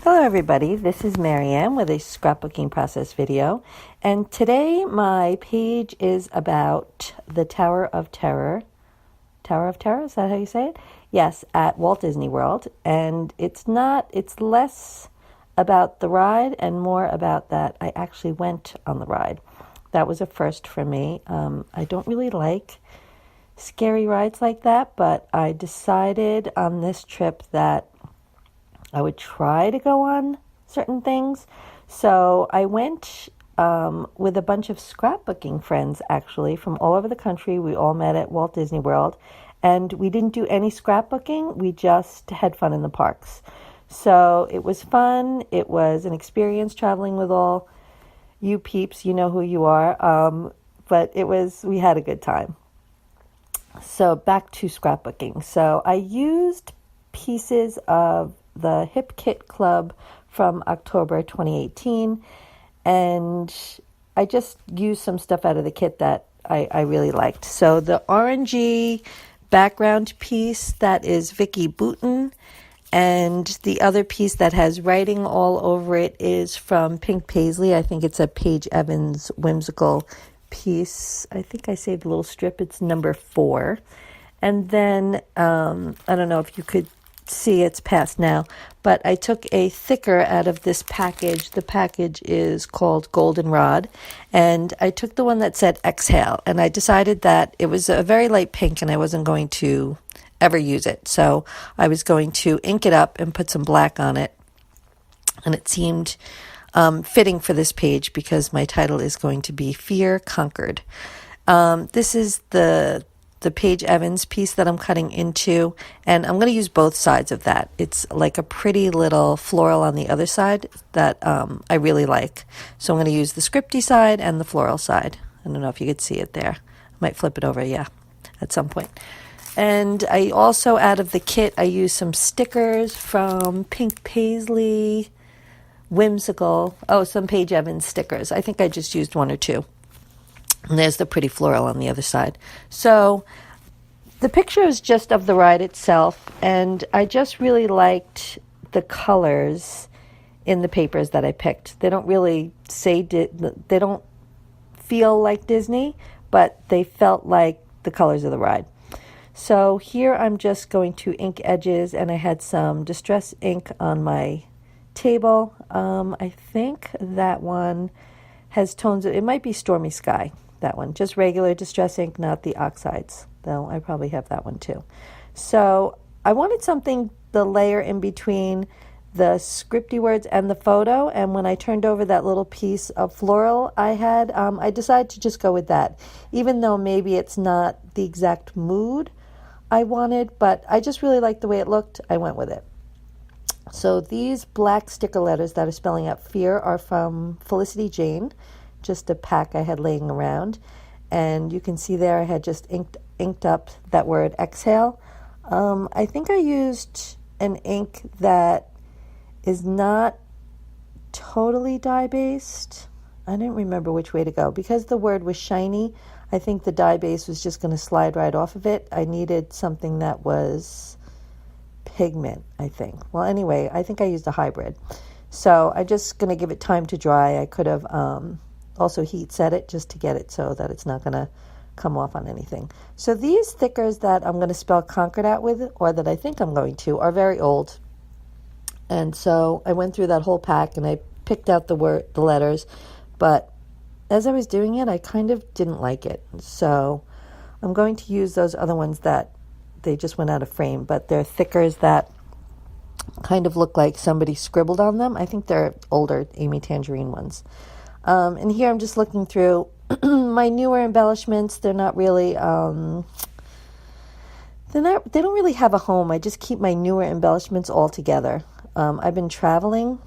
Hello everybody, this is Marianne with a scrapbooking process video, and today my page is about the Tower of Terror. Tower of Terror, is that how you say it? Yes, at Walt Disney World, and it's less about the ride and more about that I actually went on the ride. That was a first for me. I don't really like scary rides like that, but I decided on this trip that I would try to go on certain things. So I went with a bunch of scrapbooking friends, actually, from all over the country. We all met at Walt Disney World, and we didn't do any scrapbooking. We just had fun in the parks. So it was fun. It was an experience traveling with all you peeps. You know who you are. But we had a good time. So back to scrapbooking. So I used pieces of the Hip Kit Club from October 2018, and I just used some stuff out of the kit that I really liked. So the orangey background piece, that is Vicky Bouton, and the other piece that has writing all over it is from Pink Paisley. I think it's a Paige Evans whimsical piece. I think I saved a little strip. It's number 4. And then, I don't know if you could see, it's past now, but I took a thicker out of this package. The package is called Goldenrod, and I took the one that said Exhale, and I decided that it was a very light pink and I wasn't going to ever use it. So I was going to ink it up and put some black on it, and it seemed fitting for this page because my title is going to be Fear Conquered. This is the Paige Evans piece that I'm cutting into, and I'm going to use both sides of that. It's like a pretty little floral on the other side that I really like. So I'm going to use the scripty side and the floral side. I don't know if you could see it there. I might flip it over, at some point. And I also, out of the kit, I used some stickers from Pink Paisley, Whimsical. Oh, some Paige Evans stickers. I think I just used 1 or 2. And there's the pretty floral on the other side. So the picture is just of the ride itself, and I just really liked the colors in the papers that I picked. They don't really they don't feel like Disney, but they felt like the colors of the ride. So here I'm just going to ink edges, and I had some distress ink on my table. I think that one has tones it might be Stormy Sky. That one, just regular distress ink, not the oxides, though I probably have that one too. So I wanted something, the layer in between the scripty words and the photo, and when I turned over that little piece of floral I had, I decided to just go with that, even though maybe it's not the exact mood I wanted, but I just really liked the way it looked. I went with it. So these black sticker letters that are spelling out fear are from Felicity Jane, just a pack I had laying around, and you can see there I had just inked up that word exhale. I think I used an ink that is not totally dye based. I didn't remember which way to go because the word was shiny. I think the dye base was just going to slide right off of it. I needed something that was pigment, I think. Well, anyway, I think I used a hybrid. So I'm just going to give it time to dry. I could have also heat set it just to get it so that it's not going to come off on anything. So these stickers that I'm going to spell Concord out with, or that I think I'm going to, are very old. And so I went through that whole pack and I picked out the letters, but as I was doing it, I kind of didn't like it. So I'm going to use those other ones that they just went out of frame, but they're thickers that kind of look like somebody scribbled on them. I think they're older Amy Tangerine ones. And here I'm just looking through my newer embellishments. They're not really, they don't really have a home. I just keep my newer embellishments all together. I've been traveling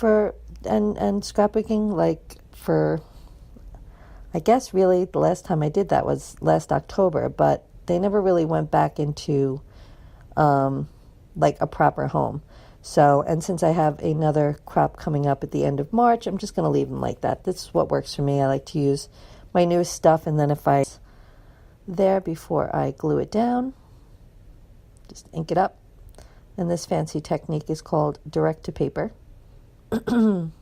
and scrapbooking for, I guess really the last time I did that was last October, but they never really went back into a proper home. So, and since I have another crop coming up at the end of March, I'm just going to leave them like that. This is what works for me. I like to use my newest stuff, and then if I there before I glue it down, just ink it up. And this fancy technique is called direct to paper. And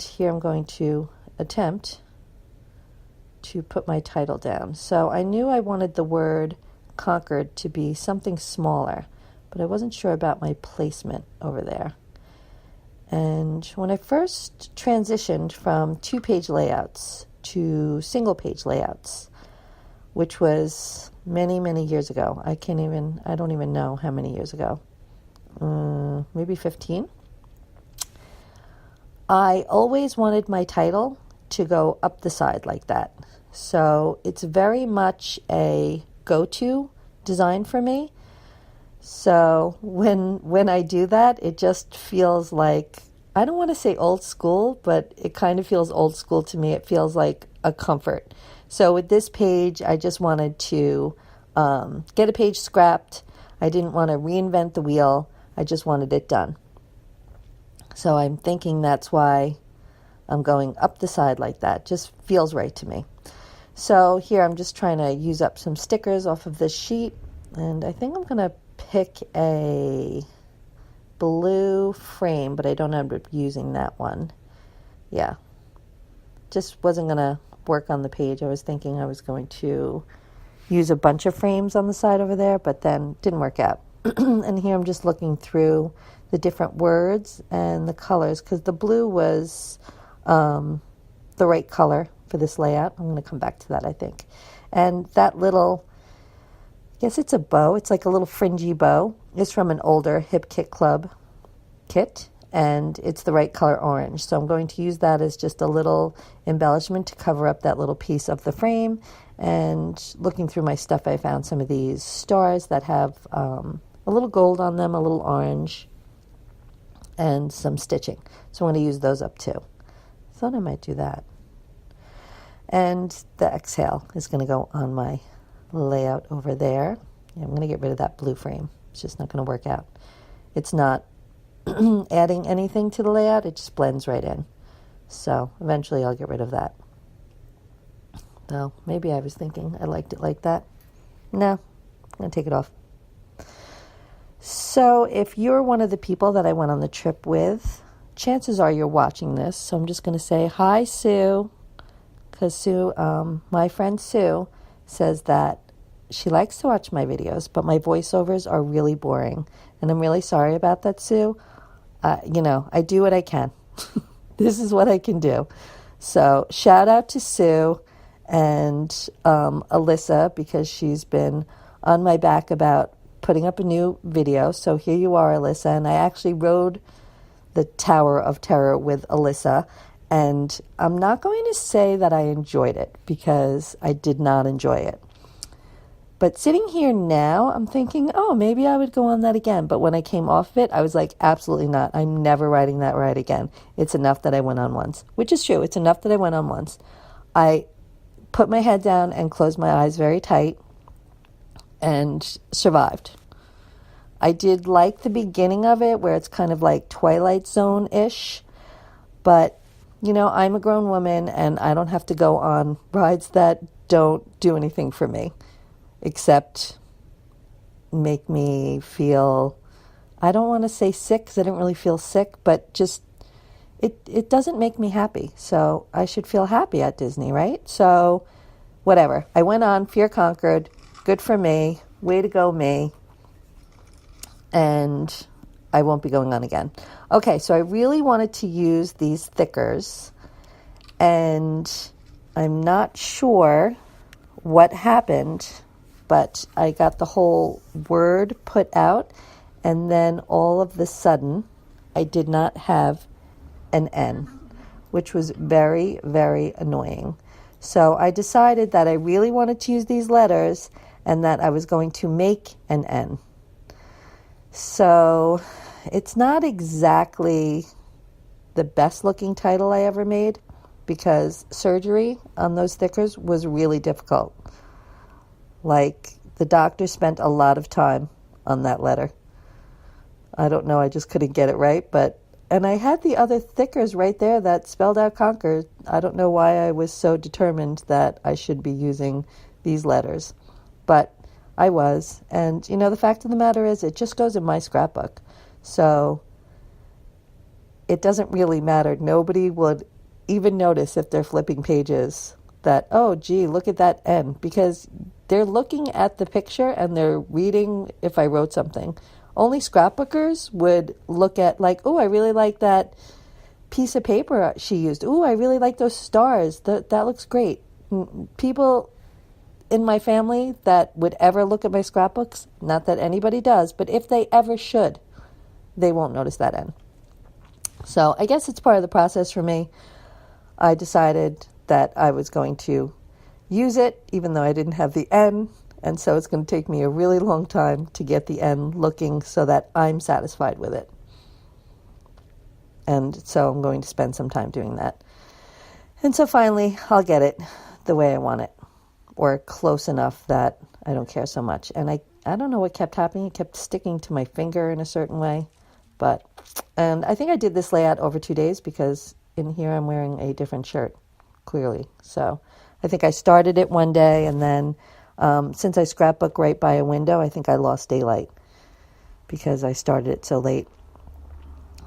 here I'm going to attempt to put my title down. So I knew I wanted the word conquered to be something smaller, but I wasn't sure about my placement over there. And when I first transitioned from 2-page layouts to single-page layouts, which was many, many years ago. I don't even know how many years ago. Maybe 15. I always wanted my title to go up the side like that. So it's very much a go-to design for me. So when I do that, it just feels like, I don't want to say old school, but it kind of feels old school to me. It feels like a comfort. So with this page, I just wanted to get a page scrapped. I didn't want to reinvent the wheel. I just wanted it done. So I'm thinking that's why I'm going up the side like that. Just feels right to me. So here I'm just trying to use up some stickers off of this sheet. And I think I'm going to pick a blue frame, but I don't end up using that one. Yeah. Just wasn't going to work on the page. I was thinking I was going to use a bunch of frames on the side over there, but then didn't work out. And here I'm just looking through the different words and the colors, because the blue was the right color for this layout. I'm going to come back to that, I think. And that little, I guess it's a bow. It's like a little fringy bow. It's from an older Hip Kit Club kit, and it's the right color orange. So I'm going to use that as just a little embellishment to cover up that little piece of the frame. And looking through my stuff, I found some of these stars that have a little gold on them, a little orange, and some stitching. So I'm going to use those up too. Thought I might do that. And the exhale is going to go on my layout over there. Yeah, I'm going to get rid of that blue frame. It's just not going to work out. It's not adding anything to the layout. It just blends right in. So eventually I'll get rid of that. Though maybe I was thinking I liked it like that. No, I'm going to take it off. So if you're one of the people that I went on the trip with, chances are you're watching this. So I'm just going to say hi, Sue. Because Sue, my friend Sue, says that she likes to watch my videos, but my voiceovers are really boring. And I'm really sorry about that, Sue. I do what I can. This is what I can do. So shout out to Sue and Alyssa, because she's been on my back about putting up a new video. So here you are, Alyssa. And I actually rode the Tower of Terror with Alyssa. And I'm not going to say that I enjoyed it, because I did not enjoy it. But sitting here now, I'm thinking, oh, maybe I would go on that again. But when I came off of it, I was like, absolutely not. I'm never riding that ride again. It's enough that I went on once, which is true. It's enough that I went on once. I put my head down and closed my eyes very tight and survived. I did like the beginning of it, where it's kind of like Twilight Zone-ish. But, I'm a grown woman, and I don't have to go on rides that don't do anything for me, except make me feel, I don't want to say sick, because I didn't really feel sick, but just, it doesn't make me happy. So I should feel happy at Disney, right? So whatever. I went on, fear conquered, good for me, way to go me, and I won't be going on again. Okay, so I really wanted to use these thickers, and I'm not sure what happened, but I got the whole word put out, and then all of the sudden, I did not have an N, which was very, very annoying. So I decided that I really wanted to use these letters, and that I was going to make an N. So it's not exactly the best looking title I ever made, because surgery on those stickers was really difficult. Like, the doctor spent a lot of time on that letter. I don't know, I just couldn't get it right, and I had the other stickers right there that spelled out Conquer. I don't know why I was so determined that I should be using these letters, but I was. And, the fact of the matter is, it just goes in my scrapbook. So it doesn't really matter. Nobody would even notice if they're flipping pages that, oh, gee, look at that N, because they're looking at the picture and they're reading if I wrote something. Only scrapbookers would look at like, oh, I really like that piece of paper she used. Oh, I really like those stars. That looks great. People in my family that would ever look at my scrapbooks, not that anybody does, but if they ever should, they won't notice that N. So I guess it's part of the process for me. I decided that I was going to use it, even though I didn't have the N, and so it's going to take me a really long time to get the N looking so that I'm satisfied with it. And so I'm going to spend some time doing that. And so finally, I'll get it the way I want it, or close enough that I don't care so much. And I don't know what kept happening. It kept sticking to my finger in a certain way. And I think I did this layout over 2 days because in here I'm wearing a different shirt, clearly. So I think I started it one day, and then since I scrapbook right by a window, I think I lost daylight because I started it so late.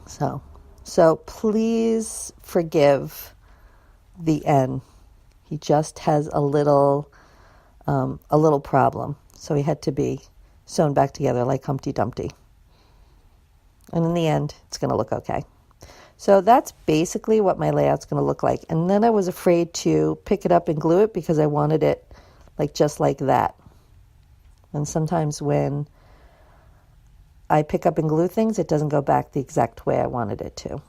So please forgive the N. He just has a little problem. So he had to be sewn back together like Humpty Dumpty. And in the end, it's going to look okay. So that's basically what my layout's going to look like. And then I was afraid to pick it up and glue it because I wanted it like just like that. And sometimes when I pick up and glue things, it doesn't go back the exact way I wanted it to.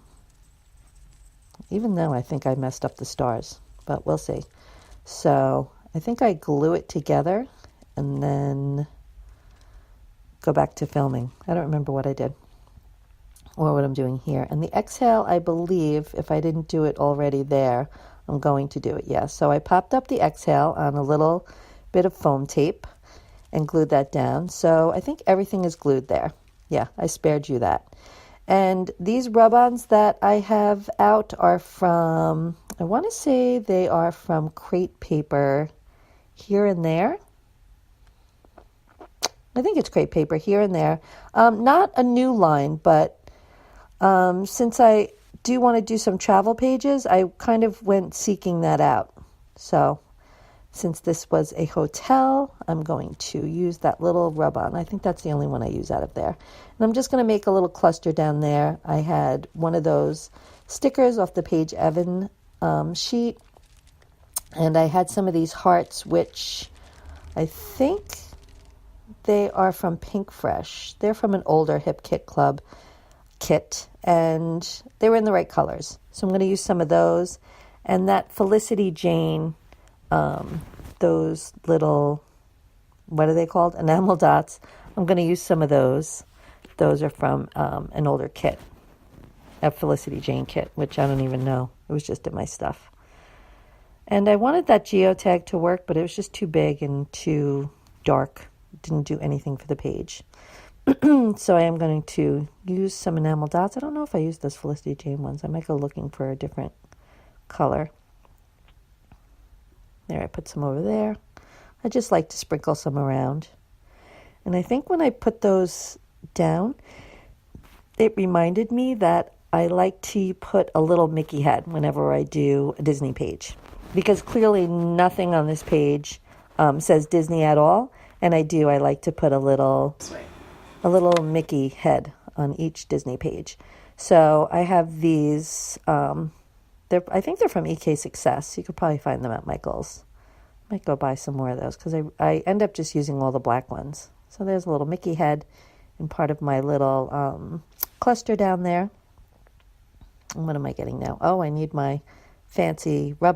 Even though I think I messed up the stars, but we'll see. So I think I glue it together and then go back to filming. I don't remember what I did or what I'm doing here. And the exhale, I believe, if I didn't do it already there, I'm going to do it, yes. So I popped up the exhale on a little bit of foam tape and glued that down. So I think everything is glued there. Yeah, I spared you that. And these rub-ons that I have out are from, I want to say they are from Crate Paper here and there. I think it's Crate Paper here and there. Not a new line, but since I do want to do some travel pages, I kind of went seeking that out. So since this was a hotel, I'm going to use that little rub-on. I think that's the only one I use out of there. And I'm just going to make a little cluster down there. I had one of those stickers off the Paige Evan sheet. And I had some of these hearts, which I think they are from Pink Fresh. They're from an older Hip Kit Club kit, and they were in the right colors. So I'm going to use some of those. And that Felicity Jane, those little, what are they called? Enamel dots. I'm going to use some of those. Those are from an older kit, a Felicity Jane kit, which I don't even know. It was just in my stuff. And I wanted that geotag to work, but it was just too big and too dark. Didn't do anything for the page. So I am going to use some enamel dots. I don't know if I use those Felicity Jane ones. I might go looking for a different color. There, I put some over there. I just like to sprinkle some around. And I think when I put those down, it reminded me that I like to put a little Mickey head whenever I do a Disney page. Because clearly nothing on this page says Disney at all. And I like to put a little Mickey head on each Disney page. So I have these, I think they're from EK Success. You could probably find them at Michael's. Might go buy some more of those because I end up just using all the black ones. So there's a little Mickey head in part of my little cluster down there. And what am I getting now? Oh, I need my fancy rubber.